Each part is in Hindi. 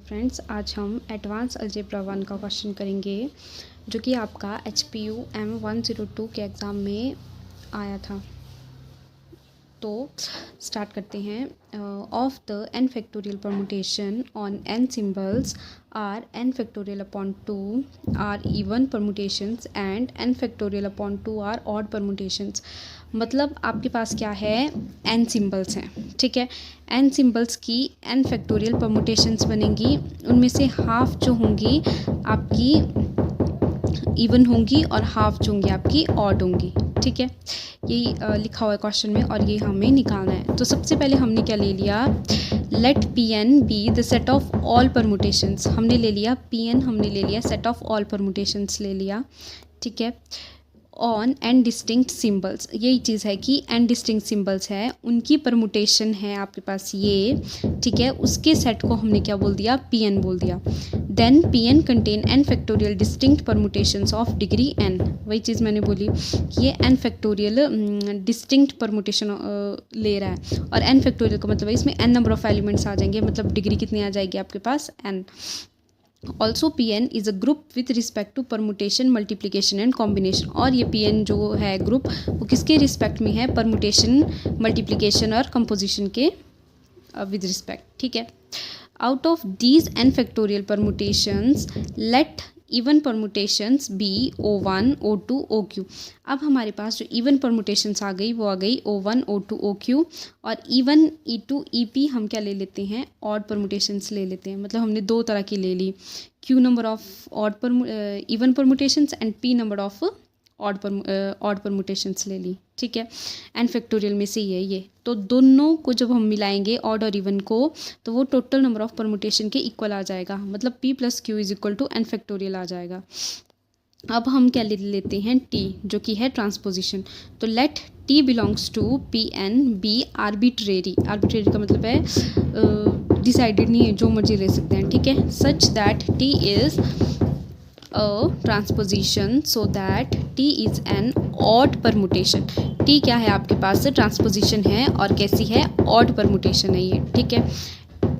फ्रेंड्स, आज हम एडवांस अलजेब्रा 1 का क्वेश्चन करेंगे जो कि आपका HPU M102 के एग्ज़ाम में आया था। तो स्टार्ट करते हैं। Of the n factorial permutation on n symbols are n factorial upon 2 are even permutations and n factorial upon 2 are odd permutations. मतलब आपके पास क्या है, n सिम्बल्स हैं, ठीक है। n सिम्बल्स की n फैक्टोरियल परमुटेशंस बनेंगी, उनमें से हाफ जो होंगी आपकी इवन होंगी और हाफ जो होंगी आपकी ऑड होंगी, ठीक है। यही लिखा हुआ है क्वेश्चन में और ये हमें निकालना है। तो सबसे पहले हमने क्या ले लिया, let Pn be the set of all permutations. हमने ले लिया Pn, हमने ले लिया सेट ऑफ ऑल परमुटेशंस ले लिया, ठीक है। ऑन एन डिस्टिंक्ट सिम्बल्स, यही चीज़ है कि एन डिस्टिंक्ट सिम्बल्स है, उनकी परमुटेशन है आपके पास ये, ठीक है। उसके सेट को हमने क्या बोल दिया, Pn बोल दिया। Then Pn contain n factorial distinct permutations of degree n। वही चीज़ मैंने बोली कि ये एन फैक्टोरियल डिस्टिंक्ट परमुटेशन ले रहा है, और एन फैक्टोरियल का मतलब है इसमें n नंबर ऑफ एलिमेंट्स आ जाएंगे, मतलब डिग्री कितनी आ जाएगी आपके पास n। Also Pn is a group with respect to permutation, multiplication and combination. और ये Pn जो है ग्रुप वो किसके रिस्पेक्ट में है, परमुटेशन, मल्टीप्लिकेशन और कंपोजिशन के विद रिस्पेक्ट, ठीक है। Out of these n factorial permutations let even permutations be O1 O2 OQ। अब हमारे पास जो इवन परमुटेशंस आ गई वो आ गई O1 O2 OQ, और इवन E2 EP हम क्या ले लेते हैं, ऑड परमुटेशंस ले लेते हैं। मतलब हमने दो तरह की ले ली, Q number of even permutations and P number of odd permutations ले ली, ठीक है। एन फैक्टोरियल में से ये तो दोनों को जब हम मिलाएंगे ऑड और इवन को, तो वो टोटल नंबर ऑफ परमुटेशन के इक्वल आ जाएगा, मतलब P plus Q is equal to n factorial आ जाएगा। अब हम क्या ले लेते हैं, T जो कि है ट्रांसपोजिशन। तो let T belongs to Pn be arbitrary. Arbitrary का मतलब है डिसाइडेड नहीं है, जो मर्जी ले सकते हैं, ठीक है। Such that T is a transposition so that T is an odd permutation। T क्या है आपके पास, ट्रांसपोजिशन है, और कैसी है, ऑड परमुटेशन है ये, ठीक है।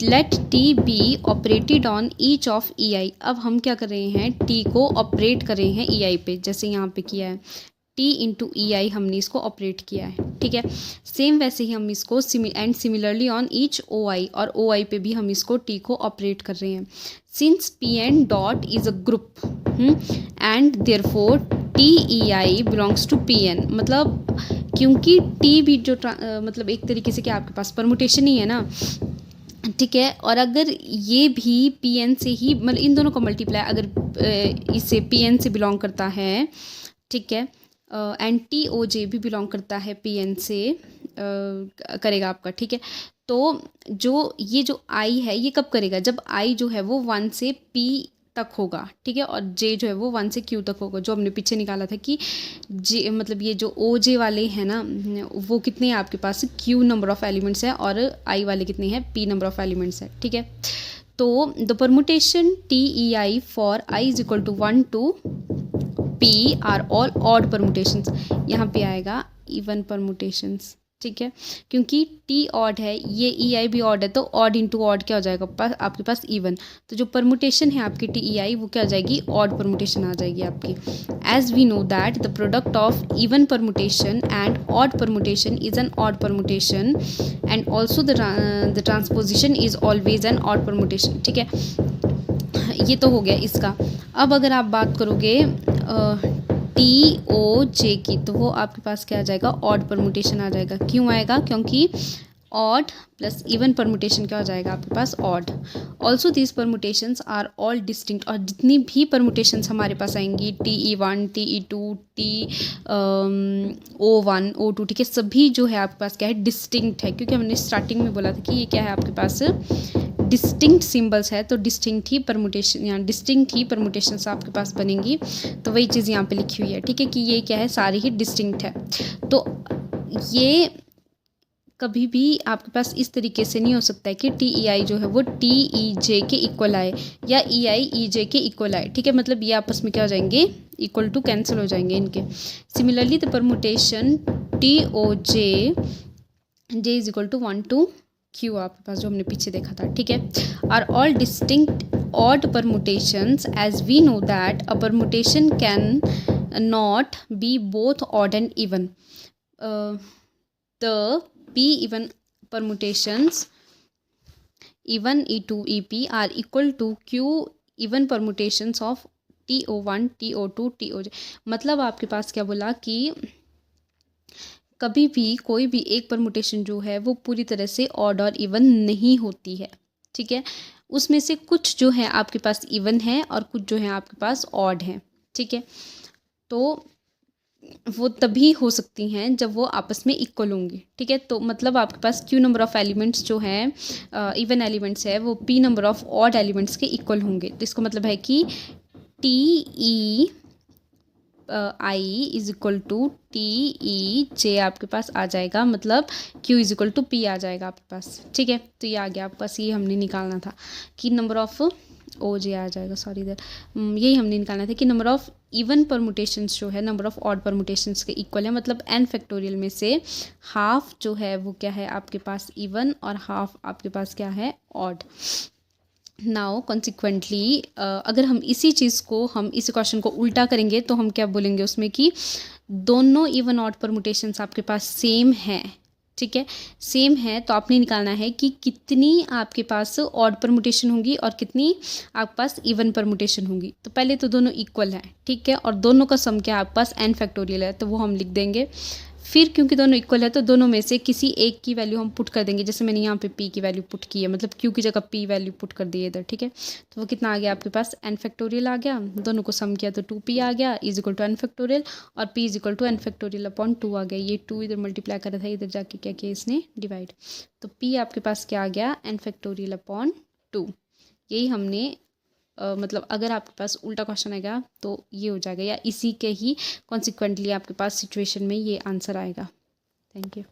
Let T be operated on each of EI। अब हम क्या कर रहे हैं, T को ऑपरेट कर रहे हैं EI पे, जैसे यहाँ पे किया है T इंटू EI हमने इसको ऑपरेट किया है, ठीक है। सेम वैसे ही हम इसको and similarly on each OI, और OI पे भी हम इसको T को ऑपरेट कर रहे हैं। Since Pn dot is a group and therefore TEI belongs to Pn। मतलब क्योंकि T भी जो मतलब एक तरीके से क्या आपके पास परमुटेशन ही है ना, ठीक है। और अगर ये भी Pn से ही, मतलब इन दोनों का मल्टीप्लाई अगर इससे Pn से बिलोंग करता है, ठीक है, एंड TOJ भी बिलोंग करता है Pn से, करेगा आपका, ठीक है। तो जो ये जो I है ये कब करेगा, जब I जो है वो 1 से P तक होगा, ठीक है, और J जो है वो 1 से Q तक होगा। जो हमने पीछे निकाला था कि J मतलब ये जो OJ वाले हैं ना, वो कितने हैं आपके पास, Q नंबर ऑफ एलिमेंट्स है, और I वाले कितने हैं, P नंबर ऑफ एलिमेंट्स है, ठीक है। तो the permutation TEI for I is equal to 1 to P are all odd permutations. यहाँ पे आएगा इवन परमुटेशंस, ठीक है, क्योंकि T ऑड है, ये EI भी ऑड है, तो ऑड इंटू ऑड क्या हो जाएगा आपके पास इवन। तो जो परमुटेशन है आपकी TEI वो क्या आ जाएगी, ऑड परमुटेशन आ जाएगी आपकी। As we know that the product of even permutation and odd permutation is an odd permutation and also the transposition is always an odd permutation, ठीक है। ये तो हो गया इसका। अब अगर आप बात करोगे TOJ की, तो वो आपके पास क्या आ जाएगा, ऑड परमुटेशन आ जाएगा। क्यों आएगा, क्योंकि ऑड प्लस इवन परमुटेशन क्या हो जाएगा आपके पास, odd. Also these permutations are all distinct. और जितनी भी परमुटेशंस हमारे पास आएंगी, TE1 TE2 O1 O2, ठीक है, सभी जो है आपके पास क्या है, डिस्टिंक्ट है, क्योंकि हमने स्टार्टिंग में बोला था कि ये क्या है आपके पास, डिस्टिंक्ट सिंबल्स है, तो डिस्टिंक्ट ही परमुटेशन या डिस्टिंक्ट ही परमुटेशंस आपके पास बनेंगी। तो वही चीज़ यहाँ पे लिखी हुई है, ठीक है, कि ये क्या है, सारी ही डिस्टिंक्ट है। तो ये कभी भी आपके पास इस तरीके से नहीं हो सकता है कि TEI जो है वो TEJ के इक्वल आए या EI EJ के इक्वल आए, ठीक है। मतलब ये आपस में क्या हो जाएंगे, इक्वल टू कैंसिल हो जाएंगे इनके। Similarly the permutation TOJ J is equal to 1 to Q आपके पास जो हमने पीछे देखा था, ठीक है। Are all distinct odd permutations as we know that a permutation can not be both odd and even. The p even permutations even e2 ep are equal to q even permutations of to1 to2 toj। मतलब आपके पास क्या बोला कि कभी भी कोई भी एक परमुटेशन जो है वो पूरी तरह से ऑड और इवन नहीं होती है, ठीक है। उसमें से कुछ जो है आपके पास इवन है और कुछ जो है आपके पास ऑड है, ठीक है। तो वो तभी हो सकती हैं जब वो आपस में इक्वल होंगी, ठीक है। तो मतलब आपके पास क्यू नंबर ऑफ़ एलिमेंट्स जो हैं इवन एलिमेंट्स है वो P number of odd elements के इक्वल होंगे। तो इसका मतलब है कि T E I is equal to T E J आपके पास आ जाएगा, मतलब Q is equal to P आ जाएगा आपके पास, ठीक है। तो ये आ गया आपके पास, ये हमने निकालना था कि नंबर ऑफ़ ओ जे आ जाएगा, सॉरी इधर यही हमने निकालना था कि नंबर ऑफ़ इवन परमुटेशंस जो है नंबर ऑफ़ ऑड परमुटेशंस के इक्वल है। मतलब n फैक्टोरियल में से हाफ जो है वो क्या है आपके पास इवन और हाफ आपके पास क्या है ऑड। नाउ कॉन्सिक्वेंटली अगर हम इसी चीज़ को हम इस क्वेश्चन को उल्टा करेंगे तो हम क्या बोलेंगे उसमें कि दोनों इवन ऑड परमुटेशंस आपके पास सेम है, ठीक है। सेम है तो आपने निकालना है कि कितनी आपके पास ऑड परमुटेशन होंगी और कितनी आपके पास इवन परमुटेशन होंगी। तो पहले तो दोनों इक्वल हैं, ठीक है, और दोनों का सम क्या आपके पास n फैक्टोरियल है, तो वो हम लिख देंगे। फिर क्योंकि दोनों इक्वल है तो दोनों में से किसी एक की वैल्यू हम पुट कर देंगे। जैसे मैंने यहाँ पे p की वैल्यू पुट की है, मतलब q की जगह p वैल्यू पुट कर दी है इधर, ठीक है। तो वो कितना आ गया आपके पास n फैक्टोरियल आ गया, दोनों को सम किया तो 2p आ गया is equal to n factorial, और p is equal to n factorial upon 2 आ गया। ये 2 इधर मल्टीप्लाई कर रहा था, इधर जाके क्या किया इसने डिवाइड, तो p आपके पास क्या आ गया n फैक्टोरियल अपॉन 2। यही हमने मतलब अगर आपके पास उल्टा क्वेश्चन आएगा तो ये हो जाएगा, या इसी के ही कॉन्सिक्वेंटली आपके पास सिचुएशन में ये आंसर आएगा। Thank you.